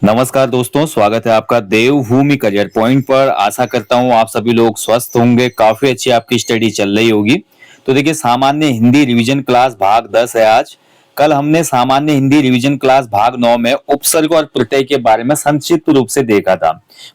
नमस्कार दोस्तों, स्वागत है आपका देवभूमि करियर पॉइंट पर। आशा करता हूँ आप सभी लोग स्वस्थ होंगे, काफी अच्छी आपकी स्टडी चल रही होगी। तो देखिए, सामान्य हिंदी रिवीजन क्लास भाग 10 है आज। कल हमने सामान्य हिंदी रिवीजन क्लास भाग 9 में उपसर्ग और प्रत्यय के बारे में संक्षिप्त रूप से देखा था।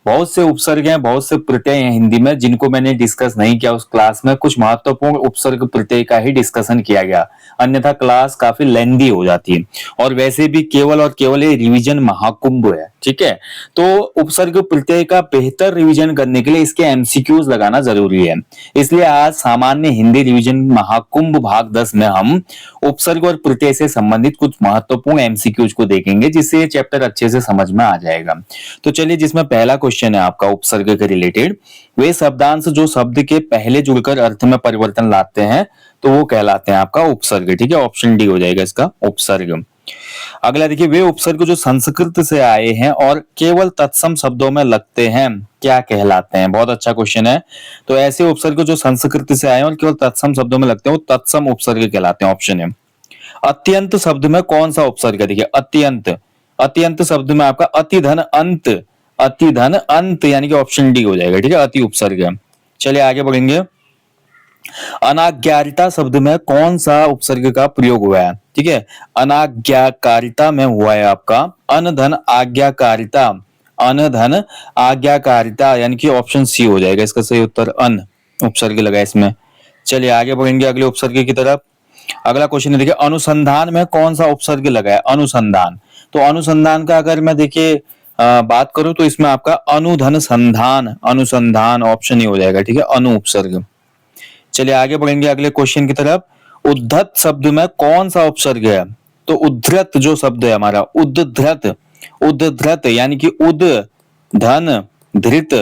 बहुत से उपसर्ग हैं, बहुत से प्रत्यय हैं हिंदी में जिनको मैंने डिस्कस नहीं किया उस क्लास में। कुछ महत्वपूर्ण उपसर्ग प्रत्यय का ही डिस्कशन किया गया, अन्यथा क्लास काफी लेंदी हो जाती है। और वैसे भी केवल और केवल ये रिवीजन महाकुंभ है, ठीक है। तो उपसर्ग प्रत्यय का बेहतर रिवीजन करने के लिए इसके एमसीक्यूज लगाना जरूरी है। इसलिए आज सामान्य हिंदी रिवीजन महाकुंभ भाग 10 में हम उपसर्ग और प्रत्यय से संबंधित कुछ महत्वपूर्ण एमसीक्यूज को देखेंगे, जिससे ये चैप्टर अच्छे से समझ में आ जाएगा। तो चलिए, जिसमें पहला क्वेश्चन है आपका उपसर्ग के रिलेटेड, वे शब्दांश जो शब्द के पहले जुड़कर अर्थ में परिवर्तन लाते हैं तो वो कहलाते हैं आपका उपसर्ग, ठीक है। ऑप्शन डी हो जाएगा इसका उपसर्ग। अगला देखिए, वे उपसर्ग जो संस्कृत से आए हैं और केवल तत्सम शब्दों में लगते हैं क्या कहलाते हैं। बहुत अच्छा क्वेश्चन है। तो ऐसे उपसर्ग जो संस्कृत से आए हैं और केवल तत्सम शब्दों में लगते हैं वो तत्सम उपसर्ग कहलाते हैं। ऑप्शन है। अत्यंत शब्द में कौन सा उपसर्ग है? देखिए, अत्यंत, अत्यंत शब्द में आपका अति धन अंत, अति धन अंत यानी कि ऑप्शन डी हो जाएगा, ठीक है। अति उपसर्ग है। चलिए आगे बढ़ेंगे। अनाज्ञारिता शब्द में कौन सा उपसर्ग का प्रयोग हुआ है? ठीक है, अनाज्ञाकारिता में हुआ है आपका अनधन आज्ञाकारिता, अनधन आज्ञाकारिता यानी कि ऑप्शन सी हो जाएगा इसका सही उत्तर। अन उपसर्ग लगा इसमें। चलिए आगे बढ़ेंगे अगले उपसर्ग की तरफ। अगला क्वेश्चन है, देखिए, अनुसंधान में कौन सा उपसर्ग लगा है? अनुसंधान। तो अनुसंधान का अगर मैं देखिए बात करूं तो इसमें आपका अनुधन संधान, अनुसंधान ऑप्शन ही हो जाएगा, ठीक है। अनु उपसर्ग। चलिए आगे बढ़ेंगे अगले क्वेश्चन की तरफ। उद्धत शब्द में कौन सा उपसर्ग है? तो उद्धृत जो शब्द है हमारा, उद्धृत, उद्धृत यानी कि उद धन धृत,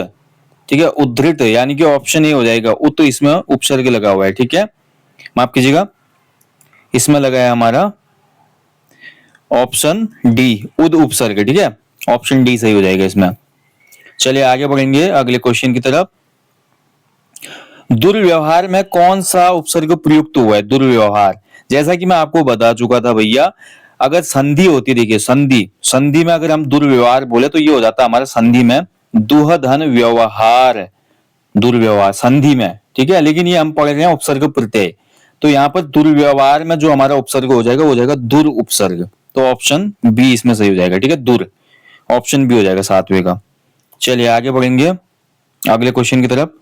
ठीक है। उद्धृत यानी कि ऑप्शन ए हो जाएगा उत, इसमें उपसर्ग लगा हुआ है, ठीक है। माफ कीजिएगा, इसमें लगा है हमारा ऑप्शन डी उद उपसर्ग, ठीक है। ऑप्शन डी सही हो जाएगा इसमें। चलिए आगे बढ़ेंगे अगले क्वेश्चन की तरफ। दुर्व्यवहार में कौन सा उपसर्ग प्रयुक्त हुआ है? दुर्व्यवहार, जैसा कि मैं आपको बता चुका था भैया, अगर संधि होती, देखिए संधि, संधि में अगर हम दुर्व्यवहार बोले तो ये हो जाता हमारा संधि में दुह धन व्यवहार, दुर्व्यवहार संधि में, ठीक है। लेकिन ये हम पढ़ रहे हैं उपसर्ग प्रत्यय, तो यहाँ पर दुर्व्यवहार में जो हमारा उपसर्ग हो जाएगा वो हो जाएगा दुर उपसर्ग। तो ऑप्शन बी इसमें सही हो जाएगा, ठीक है। दुर ऑप्शन बी हो जाएगा सातवें का। चलिए आगे बढ़ेंगे अगले क्वेश्चन की तरफ।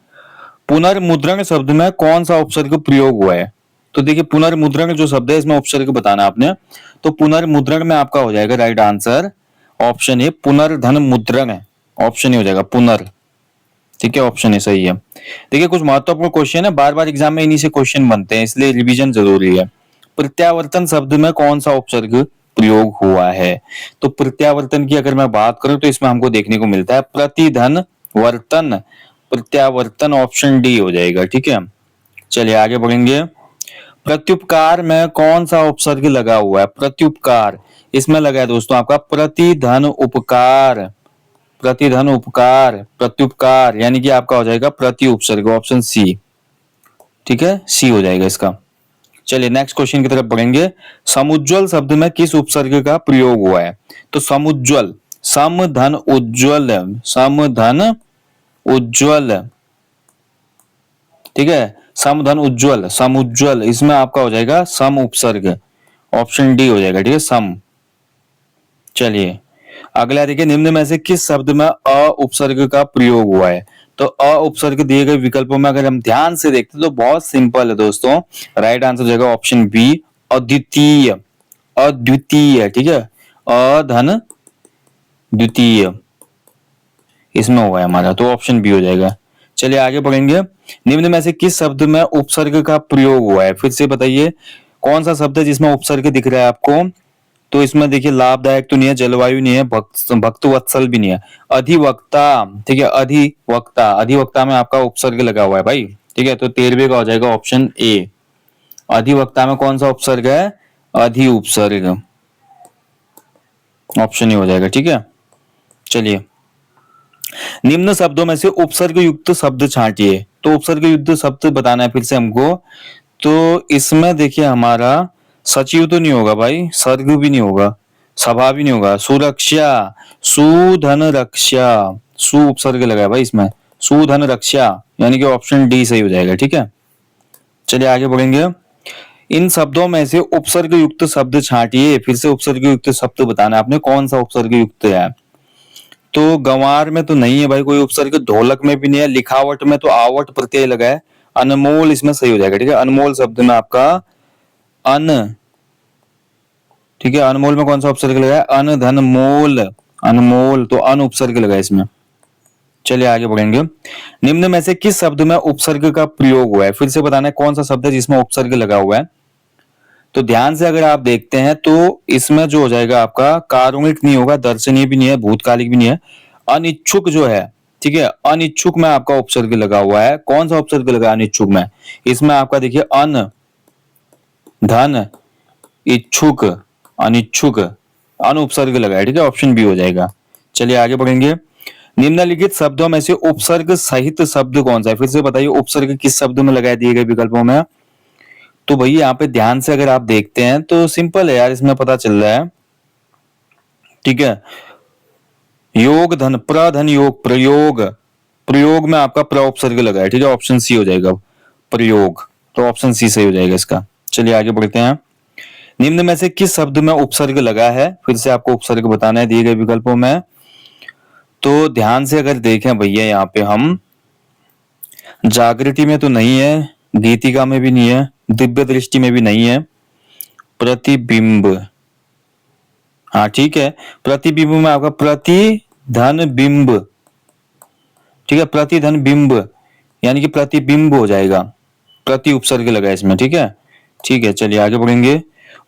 पुनर्मुद्रण शब्द में कौन सा उपसर्ग प्रयोग हुआ है? तो देखिए, पुनर्मुद्रण जो शब्द है इसमें उपसर्ग बताना आपने। तो पुनर्मुद्रण में आपका हो जाएगा राइट आंसर ऑप्शन ए पुनर्धन मुद्रण है, ऑप्शन ए हो जाएगा पुनर, ठीक है। ऑप्शन ए सही है। देखिए, कुछ महत्वपूर्ण क्वेश्चन है, बार बार एग्जाम में इन्हीं से क्वेश्चन बनते हैं, इसलिए रिवीजन जरूरी है। प्रत्यावर्तन शब्द में कौन सा उपसर्ग प्रयोग हुआ है? तो प्रत्यावर्तन की अगर मैं बात करूं तो इसमें हमको देखने को मिलता है प्रतिधन वर्तन, प्रत्यावर्तन ऑप्शन डी हो जाएगा, ठीक है। चलिए आगे बढ़ेंगे। प्रत्युपकार में कौन सा उपसर्ग लगा हुआ है? प्रत्युपकार, इसमें लगा है दोस्तों आपका प्रतिधन उपकार, प्रतिधन उपकार, प्रत्युपकार यानी कि आपका हो जाएगा प्रति उपसर्ग, ऑप्शन सी, ठीक है। सी हो जाएगा इसका। चलिए नेक्स्ट क्वेश्चन की तरफ बढ़ेंगे। समुज्ज्वल शब्द में किस उपसर्ग का प्रयोग हुआ है? तो समुज्ज्वल, सम धन उज्ज्वल, सम धन उज्ज्वल, ठीक है। सम धन उज्ज्वल, समुज्ज्वल, इसमें आपका हो जाएगा सम उपसर्ग, ऑप्शन डी हो जाएगा, ठीक है। सम। चलिए अगला देखिए, निम्न में से किस शब्द में अ उपसर्ग का प्रयोग हुआ है? तो अ उपसर्ग दिए गए विकल्पों में अगर हम ध्यान से देखते तो बहुत सिंपल है दोस्तों। राइट आंसर हो जाएगा ऑप्शन बी अद्वितीय, अद्वितीय, ठीक है। अधन द्वितीय इसमें हुआ है हमारा, तो ऑप्शन बी हो जाएगा। चलिए आगे बढ़ेंगे। निम्न में से किस शब्द में उपसर्ग का प्रयोग हुआ है? फिर से बताइए कौन सा शब्द है जिसमें उपसर्ग दिख रहा है आपको? तो इसमें देखिए, लाभदायक तो नहीं है, जलवायु नहीं है, भक्त वत्सल भी नहीं है, अधिवक्ता, ठीक है। अधिवक्ता, अधिवक्ता में आपका उपसर्ग लगा हुआ है भाई, ठीक है। तो 13वें का हो जाएगा ऑप्शन ए। अधिवक्ता में कौन सा उपसर्ग है? अधि उपसर्ग, ऑप्शन ए हो जाएगा, ठीक है। चलिए, निम्न शब्दों में से उपसर्ग युक्त शब्द छांटिए। तो उपसर्ग युक्त शब्द बताना है फिर से हमको। तो इसमें देखिए हमारा सचिव तो नहीं होगा भाई, सर्ग भी नहीं होगा, सभा भी नहीं होगा, सुरक्षा, सुधन रक्षा, सु उपसर्ग लगा है भाई इसमें, सुधन रक्षा, यानी कि ऑप्शन डी सही हो जाएगा। ठीक है, चलिए आगे बढ़ेंगे। इन शब्दों में से उपसर्ग युक्त शब्द छांटिए। फिर से उपसर्ग युक्त शब्द बताना है आपने, कौन सा उपसर्ग युक्त है। तो गंवार में तो नहीं है भाई कोई उपसर्ग, ढोलक में भी नहीं है, लिखावट में तो आवट प्रत्यय लगा है, अनमोल इसमें सही हो जाएगा। ठीक है, अनमोल शब्द में आपका अन, ठीक है, अनमोल में कौन सा उपसर्ग लगा है, अन धन मोल, अनमोल, तो अन उपसर्ग लगा है इसमें। चलिए आगे बढ़ेंगे। निम्न में से किस शब्द में उपसर्ग का प्रयोग हुआ है। फिर से बताना है कौन सा शब्द है जिसमें उपसर्ग लगा हुआ है। तो ध्यान से अगर आप देखते हैं तो इसमें जो हो जाएगा आपका कारुणिक नहीं होगा, दर्शनीय भी नहीं है, भूतकालिक भी नहीं है, अनिच्छुक जो है। ठीक है, अनिच्छुक में आपका उपसर्ग लगा हुआ है। कौन सा उपसर्ग लगा है अनिच्छुक में, इसमें आपका देखिए अन धन इच्छुक, अनिच्छुक, अन उपसर्ग लगा है। ठीक है, ऑप्शन बी हो जाएगा। चलिए आगे बढ़ेंगे। निम्नलिखित शब्दों में से उपसर्ग सहित शब्द कौन सा है। फिर से बताइए उपसर्ग किस शब्द में लगाए दिए गए विकल्पों में। तो भैया यहाँ पे ध्यान से अगर आप देखते हैं तो सिंपल है यार, इसमें पता चल रहा है। ठीक है, योग धन प्रधन योग, प्रयोग, प्रयोग में आपका प्र उपसर्ग लगा है। ठीक है, ऑप्शन सी हो जाएगा प्रयोग, तो ऑप्शन सी सही हो जाएगा इसका। चलिए आगे बढ़ते हैं। निम्न में से किस शब्द में उपसर्ग लगा है। फिर से आपको उपसर्ग बताना है दिए गए विकल्पों में। तो ध्यान से अगर देखें भैया यहाँ पे हम, जागृति में तो नहीं है, गीतिका में भी नहीं है, दिव्य दृष्टि में भी नहीं है, प्रतिबिंब, हाँ ठीक है, प्रतिबिंब में आपका प्रतिधन बिंब। ठीक है, प्रतिधन बिंब यानी कि प्रतिबिंब हो जाएगा, प्रति उपसर्ग लगा है इसमें। ठीक है, ठीक है, चलिए आगे बढ़ेंगे।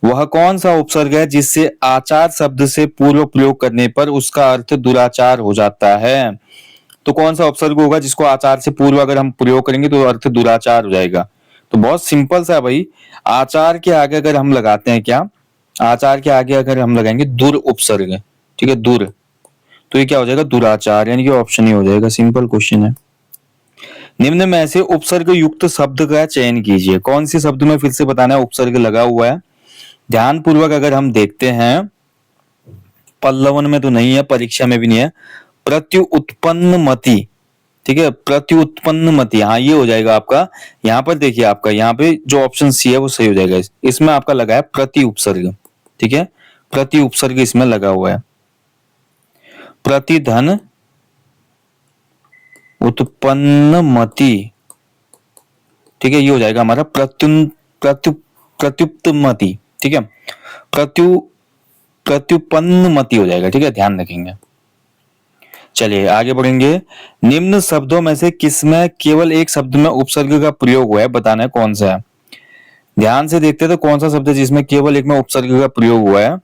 वह कौन सा उपसर्ग है जिससे आचार शब्द से पूर्व प्रयोग करने पर उसका अर्थ दुराचार हो जाता है। तो कौन सा उपसर्ग होगा जिसको आचार से पूर्व अगर हम प्रयोग करेंगे तो अर्थ दुराचार हो जाएगा। तो बहुत सिंपल सा है भाई, आचार के आगे अगर हम लगाते हैं क्या, आचार के आगे अगर हम लगाएंगे दुर उपसर्ग, ठीक है दुर, तो ये क्या हो जाएगा दुराचार, यानी कि ऑप्शन ही हो जाएगा। सिंपल क्वेश्चन है। निम्न में से उपसर्ग युक्त शब्द का चयन कीजिए। कौन से शब्द में, फिर से बताना है, उपसर्ग लगा हुआ है। ध्यान पूर्वक अगर हम देखते हैं, पल्लवन में तो नहीं है, परीक्षा में भी नहीं है, प्रत्युत्पन्न मति। ठीक है, प्रत्युत्पन्न मति, हाँ ये हो जाएगा आपका। यहाँ पर देखिए आपका यहाँ पे जो ऑप्शन सी है वो सही हो जाएगा। इसमें आपका लगा है प्रति उपसर्ग। ठीक है, प्रति उपसर्ग इसमें लगा हुआ है। प्रतिधन उत्पन्न मति, ठीक है, ये हो जाएगा हमारा प्रत्युप्त मति। ठीक है, प्रत्युपन्न मति हो जाएगा। ठीक है, ध्यान रखेंगे। चलिए आगे बढ़ेंगे। निम्न शब्दों में से किसमें केवल एक शब्द में उपसर्ग का प्रयोग हुआ है, बताना है कौन सा है। ध्यान से देखते हैं तो कौन सा शब्द है जिसमें केवल एक में उपसर्ग का प्रयोग हुआ है।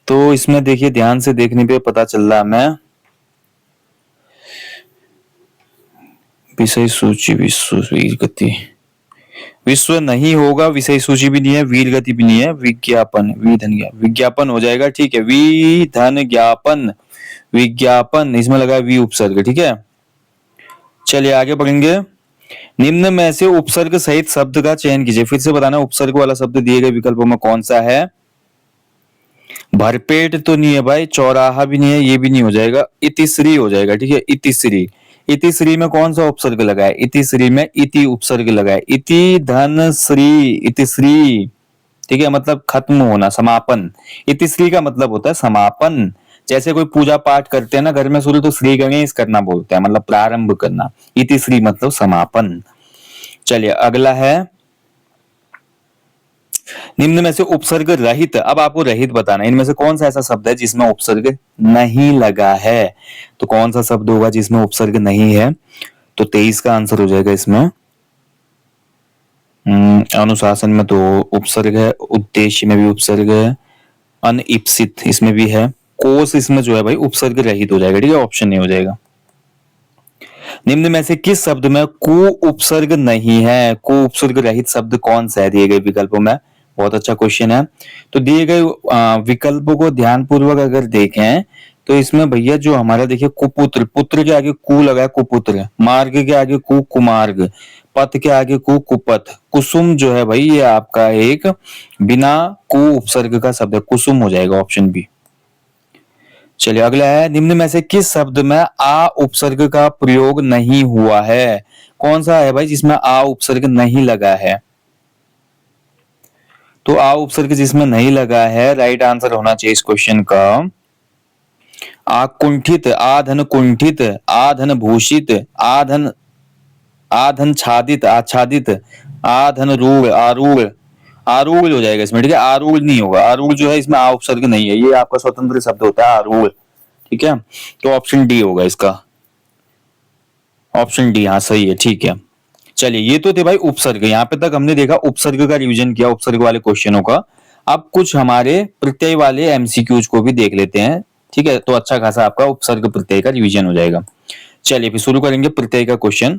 तो इसमें देखिए ध्यान से देखने पे पता चल रहा है हमें, विषय सूची, विश्व वीर गति, विश्व नहीं होगा, विषय सूची भी नहीं है, वीर गति भी नहीं है, विज्ञापन, विज्ञापन हो जाएगा। ठीक है, विधन ज्ञापन, विज्ञापन, इसमें लगा वी उपसर्ग। ठीक है, चलिए आगे बढ़ेंगे। निम्न में से उपसर्ग सहित शब्द का चयन कीजिए। फिर से बताना उपसर्ग वाला शब्द दिए गए विकल्पों में कौन सा है। भरपेट तो नहीं है भाई, चौराहा भी नहीं है, ये भी नहीं हो जाएगा, इतिश्री हो जाएगा। ठीक है, इतिश्री, इतिश्री में कौन सा उपसर्ग लगा है, इतिश्री में इति उपसर्ग लगा है, इति धन श्री, इतिश्री। ठीक है, मतलब खत्म होना, समापन। इतिश्री का मतलब होता है समापन। जैसे कोई पूजा पाठ करते हैं ना घर में शुरू, तो श्री गणेश करना बोलते हैं, मतलब प्रारंभ करना। इतिश्री मतलब समापन। चलिए अगला है, निम्न में से उपसर्ग रहित, अब आपको रहित बताना है, इनमें से कौन सा ऐसा शब्द है जिसमें उपसर्ग नहीं लगा है। तो कौन सा शब्द होगा जिसमें उपसर्ग नहीं है। तो 23 का आंसर हो जाएगा इसमें। अनुशासन में तो उपसर्ग है, उद्देश्य में भी उपसर्ग है, अनइप्सित इसमें भी है, कोश इसमें जो है भाई उपसर्ग रहित हो जाएगा। ठीक है, ऑप्शन नहीं हो जाएगा। निम्न में से किस शब्द में कु उपसर्ग नहीं है। कु उपसर्ग रहित शब्द कौन सा है दिए गए विकल्पों में। बहुत अच्छा क्वेश्चन है। तो दिए गए विकल्पों को ध्यान पूर्वक अगर देखें तो इसमें भैया जो हमारा देखिए कुपुत्र, पुत्र के आगे कु लगा है कुपुत्र, मार्ग के आगे कु कुमार्ग, पथ के आगे कु कुपथ, कुसुम जो है भाई ये आपका एक बिना कु उपसर्ग का शब्द है, कुसुम हो जाएगा ऑप्शन बी। चलिए अगला है, निम्न में से किस शब्द में आ उपसर्ग का प्रयोग नहीं हुआ है? कौन सा है भाई जिसमें आ उपसर्ग नहीं लगा है? तो आ उपसर्ग जिसमें नहीं लगा है, राइट आंसर होना चाहिए इस क्वेश्चन का आकुंठित, आधन कुंठित, आधन भूषित, आधन आधन छादित, आच्छादित, आधन रूढ़, आरूढ़, आरूढ़ हो जाएगा इसमें, ठीक है। आरूढ़ नहीं होगा, आरूढ़ जो है इसमें आ उपसर्ग नहीं है, ये आपका स्वतंत्र शब्द होता है आरूढ़, ठीक है। तो ऑप्शन डी होगा इसका, ऑप्शन डी, हाँ सही है, ठीक है। चलिए ये तो थे भाई उपसर्ग, यहाँ पे तक हमने देखा उपसर्ग का रिवीजन किया, उपसर्ग वाले क्वेश्चनों का। अब कुछ हमारे प्रत्यय वाले एमसीक्यूज को भी देख लेते हैं, ठीक है। तो अच्छा खासा आपका उपसर्ग प्रत्यय का रिवीजन हो जाएगा। चलिए फिर शुरू करेंगे प्रत्यय का क्वेश्चन।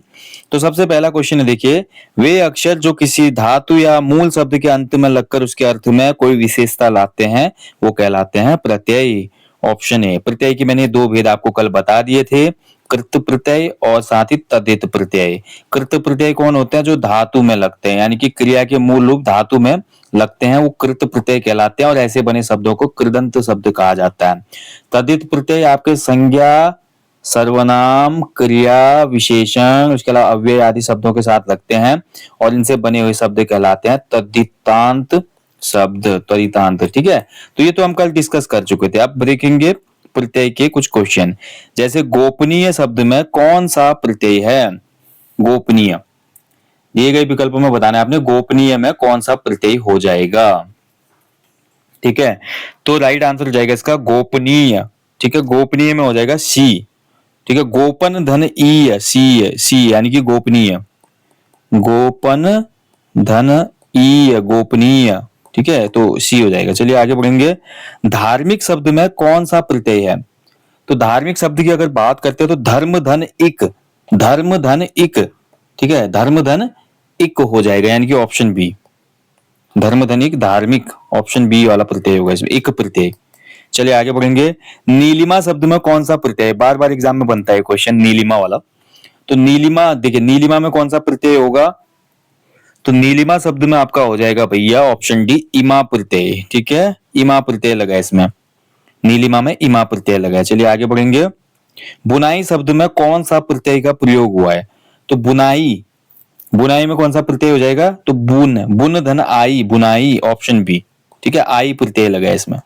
तो सबसे पहला क्वेश्चन है, देखिए, वे अक्षर जो किसी धातु या मूल शब्द के अंत में लगकर उसके अर्थ में कोई विशेषता लाते हैं वो कहलाते हैं प्रत्यय। Option A. प्रत्यय की मैंने दो भेद आपको कल बता दिए थे, कृत प्रत्यय और साथ ही तद्धित प्रत्यय। कृत प्रत्यय कौन होते हैं? जो धातु में लगते हैं, यानी कि क्रिया के मूल रूप धातु में लगते हैं, वो कृत प्रत्यय कहलाते हैं और ऐसे बने शब्दों को कृदंत शब्द कहा जाता है। तद्धित प्रत्यय आपके संज्ञा, सर्वनाम, क्रिया, विशेषण, उसके अलावा अव्यय आदि शब्दों के साथ लगते हैं और इनसे बने हुए शब्द कहलाते हैं तद्धितांत शब्द, त्वरितांत, ठीक है। तो ये तो हम कल डिस्कस कर चुके थे। अब देखेंगे प्रत्यय के कुछ क्वेश्चन, जैसे गोपनीय शब्द में कौन सा प्रत्यय है? गोपनीय दिए गए विकल्पों में बताना है आपने, गोपनीय में कौन सा प्रत्यय हो जाएगा, ठीक है। तो राइट आंसर हो जाएगा इसका गोपनीय, ठीक है। गोपनीय में हो जाएगा सी, ठीक है। गोपन धन ई, सी, सी यानी कि गोपनीय, गोपन धन ई, गोपनीय, ठीक है। तो सी हो जाएगा। चलिए आगे बढ़ेंगे। धार्मिक शब्द में कौन सा प्रत्यय है? तो धार्मिक शब्द की अगर बात करते हैं तो धर्म धन इक, धर्म धन इक, ठीक है, धर्म धन इक हो जाएगा, यानी कि ऑप्शन बी, धर्म धन इक धार्मिक, ऑप्शन बी वाला प्रत्यय होगा इसमें, इक प्रत्यय। चलिए आगे बढ़ेंगे। नीलिमा शब्द में कौन सा प्रत्यय? बार बार एग्जाम में बनता है क्वेश्चन नीलिमा वाला। तो नीलिमा, देखिए नीलिमा में कौन सा प्रत्यय होगा? तो नीलिमा शब्द में आपका हो जाएगा भैया ऑप्शन डी, इमा प्रत्यय, ठीक है। इमा प्रत्यय लगा इसमें, नीलिमा में इमा प्रत्यय लगा है। चलिए आगे बढ़ेंगे। बुनाई शब्द में कौन सा प्रत्यय का प्रयोग हुआ है? तो बुनाई, बुनाई में कौन सा प्रत्यय हो जाएगा? तो बुन, बुन धन आई, बुनाई, ऑप्शन बी, ठीक है, आई प्रत्यय लगा है इसमें।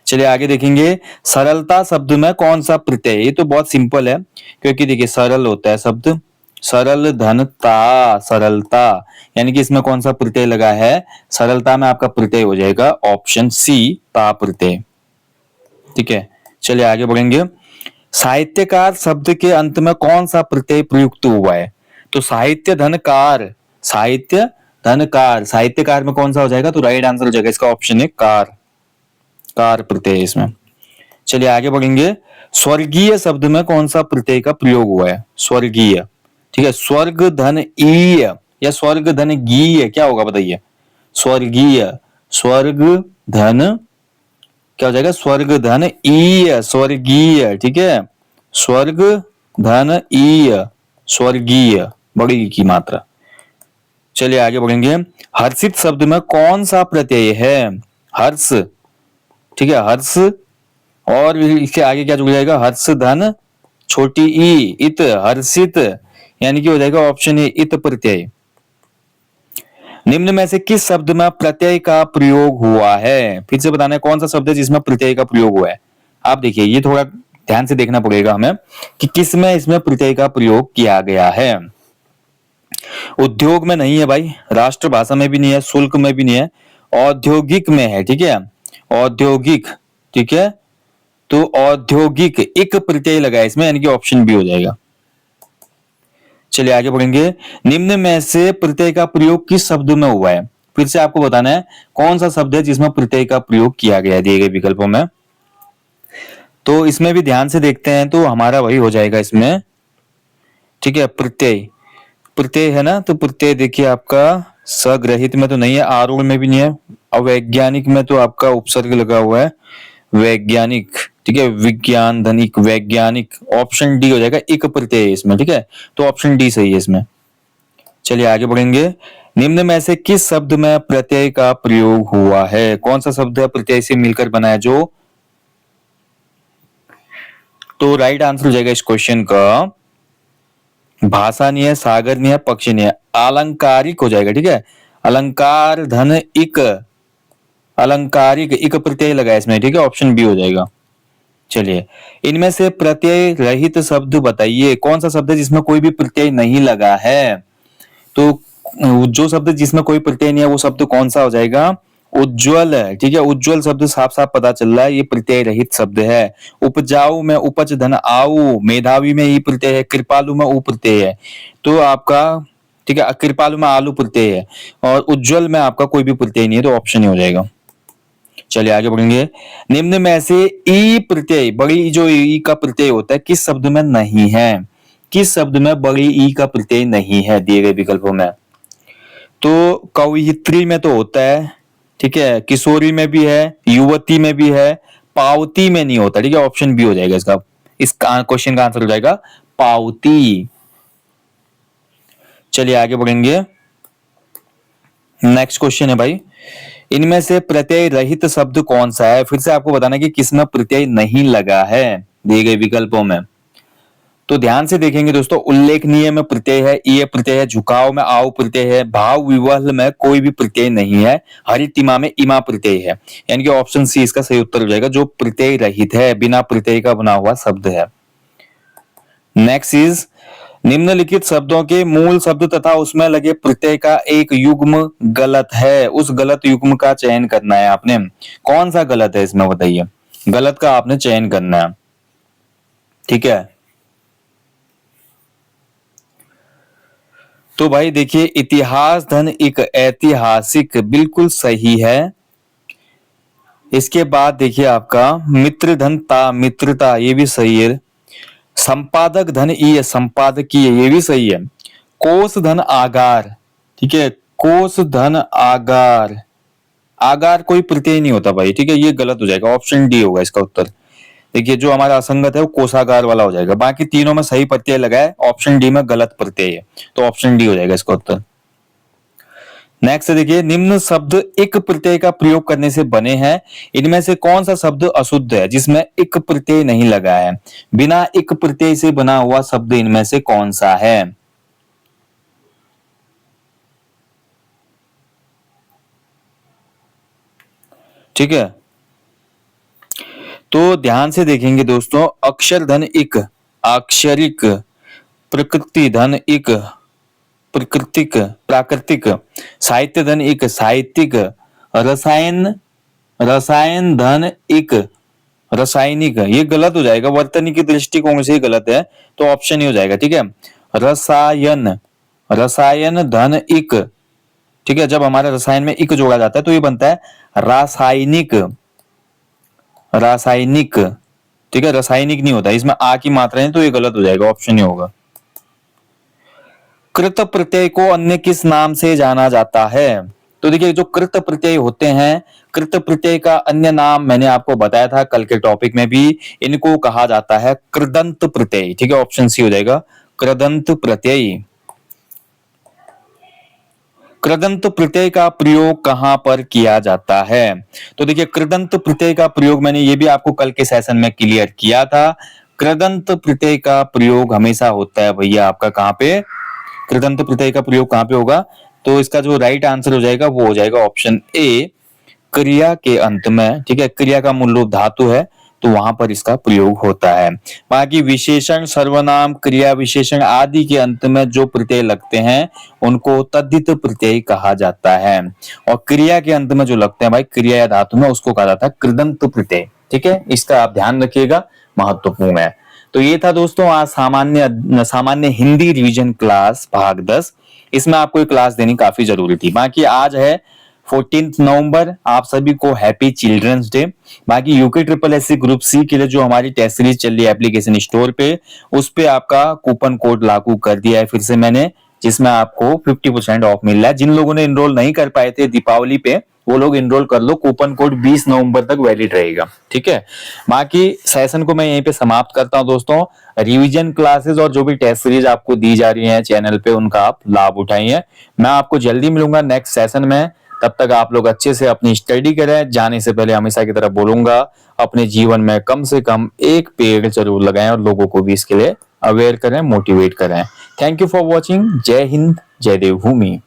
चलिए आगे देखेंगे। सरलता शब्द में कौन सा प्रत्यय? ये तो बहुत सिंपल है, क्योंकि देखिए सरल होता है शब्द, सरल धन ता, सरलता, यानी कि इसमें कौन सा प्रत्यय लगा है? सरलता में आपका प्रत्यय हो जाएगा ऑप्शन सी, ता प्रत्यय, ठीक है। चलिए आगे बढ़ेंगे। साहित्यकार शब्द के अंत में कौन सा प्रत्यय प्रयुक्त हुआ है? तो साहित्य धनकार, साहित्य धनकार, साहित्यकार में कौन सा हो जाएगा? तो राइट आंसर हो जाएगा इसका ऑप्शन है कार, कार प्रत्यय इसमें। चलिए आगे बढ़ेंगे। स्वर्गीय शब्द में कौन सा प्रत्यय का प्रयोग हुआ है? स्वर्गीय, ठीक है। स्वर्ग धन ईय या स्वर्ग धन गीय, क्या होगा बताइए? स्वर्गीय, स्वर्ग धन क्या हो जाएगा? स्वर्ग धन ईय, स्वर्गीय, ठीक है। स्वर्ग धन ईय, स्वर्गीय, बड़ी की मात्रा। चलिए आगे बढ़ेंगे। हर्षित शब्द में कौन सा प्रत्यय है? हर्ष, ठीक है, हर्ष, और इसके आगे क्या जुड़ जाएगा? हर्ष धन छोटी ई, इत, हर्षित, यानी कि हो जाएगा ऑप्शन ए, इत प्रत्यय। निम्न में से किस शब्द में प्रत्यय का प्रयोग हुआ है? फिर से बताना है कौन सा शब्द है जिसमें प्रत्यय का प्रयोग हुआ है। आप देखिए ये थोड़ा ध्यान से देखना पड़ेगा हमें कि किस में इसमें प्रत्यय का प्रयोग किया गया है। उद्योग में नहीं है भाई, राष्ट्रभाषा में भी नहीं है, शुल्क में भी नहीं है, औद्योगिक में है, ठीक है, औद्योगिक, ठीक है। तो औद्योगिक, एक प्रत्यय लगा है इसमें, यानी कि ऑप्शन बी हो जाएगा। चलिए आगे बढ़ेंगे। निम्न में से प्रत्यय का प्रयोग किस शब्द में हुआ है? फिर से आपको बताना है कौन सा शब्द है जिसमें प्रत्यय का प्रयोग किया गया है दिए गए विकल्पों में। तो इसमें भी ध्यान से देखते हैं तो हमारा वही हो जाएगा इसमें, ठीक है, प्रत्यय, प्रत्यय है ना। तो प्रत्यय देखिए आपका सग्रहित में तो नहीं है, आरूढ़ में भी नहीं है, अवैज्ञानिक में तो आपका उपसर्ग लगा हुआ है, वैज्ञानिक, ठीक है, विज्ञान धनिक वैज्ञानिक, ऑप्शन डी हो जाएगा, इक प्रत्यय इसमें, ठीक है, तो ऑप्शन डी सही है इसमें। चलिए आगे बढ़ेंगे। निम्न में से किस शब्द में प्रत्यय का प्रयोग हुआ है? कौन सा शब्द है प्रत्यय से मिलकर बना है जो? तो राइट आंसर हो जाएगा इस क्वेश्चन का भाषा नहीं है, सागर नहीं है, पक्षी नहीं है, अलंकारिक हो जाएगा, ठीक है, अलंकार धन इक, अलंकारिक, इक प्रत्यय लगा है इसमें, ठीक है, ऑप्शन बी हो जाएगा। चलिए इनमें से प्रत्यय रहित शब्द बताइए, कौन सा शब्द है जिसमें कोई भी प्रत्यय नहीं लगा है? तो जो शब्द जिसमें कोई प्रत्यय नहीं है वो शब्द कौन सा हो जाएगा? उज्ज्वल है, ठीक है, उज्ज्वल शब्द साफ साफ पता चल रहा है ये प्रत्यय रहित शब्द है। उपजाऊ में उपज धन आऊ, मेधावी में ई प्रत्यय है, कृपालु में उ प्रत्यय है, तो आपका, ठीक है, कृपालु में आलू प्रत्यय है, और उज्ज्वल में आपका कोई भी प्रत्यय नहीं है, तो ऑप्शन ही हो जाएगा। चलिए आगे बढ़ेंगे। निम्न में से ई प्रत्यय, बड़ी जो ई का प्रत्यय होता है किस शब्द में नहीं है? किस शब्द में बड़ी ई का प्रत्यय नहीं है दिए गए विकल्पों में? तो कवयित्री में तो होता है, ठीक है, किशोरी में भी है, युवती में भी है, पावती में नहीं होता, ठीक है, ऑप्शन बी हो जाएगा इसका, इस क्वेश्चन का आंसर हो जाएगा पावती। चलिए आगे बढ़ेंगे। नेक्स्ट क्वेश्चन है भाई, इनमें से प्रत्यय रहित शब्द कौन सा है? फिर से आपको बताना कि किसमें प्रत्यय नहीं लगा है दिए गए विकल्पों में। तो ध्यान से देखेंगे दोस्तों, उल्लेखनीय में प्रत्यय है, ये प्रत्यय है, झुकाव में आव प्रत्यय है, भाव विवल में कोई भी प्रत्यय नहीं है, हरितिमा में इमा प्रत्यय है, यानी कि ऑप्शन सी इसका सही उत्तर हो जाएगा, जो प्रत्यय रहित है, बिना प्रत्यय का बना हुआ शब्द है। नेक्स्ट इज, निम्नलिखित शब्दों के मूल शब्द तथा उसमें लगे प्रत्यय का एक युग्म गलत है, उस गलत युग्म का चयन करना है आपने। कौन सा गलत है इसमें बताइए? गलत का आपने चयन करना है, ठीक है। तो भाई देखिए, इतिहास धन एक ऐतिहासिक बिल्कुल सही है। इसके बाद देखिए आपका मित्र धन ता मित्रता, ये भी सही है। संपादक धन ई संपादकीय, ये भी सही है। कोष धन आगार, ठीक है, कोष धन आगार, आगार कोई प्रत्यय नहीं होता भाई, ठीक है, ये गलत हो जाएगा, ऑप्शन डी होगा इसका उत्तर। देखिए जो हमारा असंगत है वो कोषागार वाला हो जाएगा, बाकी तीनों में सही प्रत्यय लगा है, ऑप्शन डी में गलत प्रत्यय है, तो ऑप्शन डी हो जाएगा इसका उत्तर। नेक्स्ट देखिए, निम्न शब्द इक प्रत्यय का प्रयोग करने से बने हैं, इनमें से कौन सा शब्द अशुद्ध है जिसमें इक प्रत्यय नहीं लगा है? बिना इक प्रत्यय से बना हुआ शब्द इनमें से कौन सा है? ठीक है, तो ध्यान से देखेंगे दोस्तों, अक्षर धन इक अक्षरिक, प्रकृति धन इक प्राकृतिक प्राकृतिक, साहित्य धन एक साहित्यिक, रसायन रसायन धन एक रासायनिक, ये गलत हो जाएगा, वर्तनी की दृष्टिकोण से गलत है, तो ऑप्शन ही हो जाएगा, ठीक है, रसायन रसायन धन इक, ठीक है, जब हमारे रसायन में इक जोड़ा जाता है तो ये बनता है रासायनिक, रासायनिक, ठीक है, रासायनिक नहीं होता, इसमें आ की मात्रा है, तो ये गलत हो जाएगा, ऑप्शन ही होगा। कृत प्रत्यय को अन्य किस नाम से जाना जाता है? तो देखिए जो कृत प्रत्यय होते हैं, कृत प्रत्यय का अन्य नाम मैंने आपको बताया था कल के टॉपिक में भी, इनको कहा जाता है कृदंत प्रत्यय, ठीक है, ऑप्शन सी हो जाएगा, कृदंत प्रत्यय। कृदंत प्रत्यय का प्रयोग कहां पर किया जाता है? तो देखिए कृदंत प्रत्यय का प्रयोग मैंने ये भी आपको कल के सेशन में क्लियर किया था, कृदंत प्रत्यय का प्रयोग हमेशा होता है भैया आपका कहां पे? कृदंत प्रत्यय का प्रयोग कहां पे होगा? तो इसका जो राइट आंसर हो जाएगा वो हो जाएगा ऑप्शन ए, क्रिया के अंत में, ठीक है, क्रिया का मूल रूप धातु है तो वहां पर इसका प्रयोग होता है। बाकी विशेषण, सर्वनाम, क्रिया विशेषण आदि के अंत में जो प्रत्यय लगते हैं उनको तद्धित प्रत्यय कहा जाता है, और क्रिया के अंत में जो लगते हैं भाई क्रिया या धातु में, उसको कहा जाता है कृदंत प्रत्यय, ठीक है, इसका आप ध्यान रखिएगा, महत्वपूर्ण है। तो ये था दोस्तों आज सामान्य हिंदी रिवीजन क्लास भाग 10, इसमें आपको ये क्लास देनी काफी जरूरी थी। बाकी आज है 14 नवंबर, आप सभी को हैप्पी चिल्ड्रंस डे। बाकी UK triple SC group C के लिए जो हमारी टेस्ट सीरीज चल रही है एप्लीकेशन स्टोर पे, उस पे आपका कूपन कोड लागू कर दिया है फिर से मैंने, जिसमें आपको 50% ऑफ मिल रहा है। जिन लोगों ने इनरोल नहीं कर पाए थे दीपावली पे, वो लोग इनरोल कर लो, कूपन कोड 20 नवंबर तक वैलिड रहेगा। ठीक है, बाकी सेशन को मैं यहीं पे समाप्त करता हूं दोस्तों। रिवीजन क्लासेस और जो भी टेस्ट सीरीज आपको दी जा रही है चैनल पे, उनका आप लाभ उठाइए। मैं आपको जल्दी मिलूंगा नेक्स्ट सेशन में। तब तक आप लोग अच्छे से अपनी स्टडी करें। जाने से पहले हमेशा की तरह बोलूंगा, अपने जीवन में कम से कम एक पेड़ जरूर लगाएं और लोगों को भी इसके लिए अवेयर करें, मोटिवेट करें। Thank you for watching. जय हिंद, जय देवभूमि।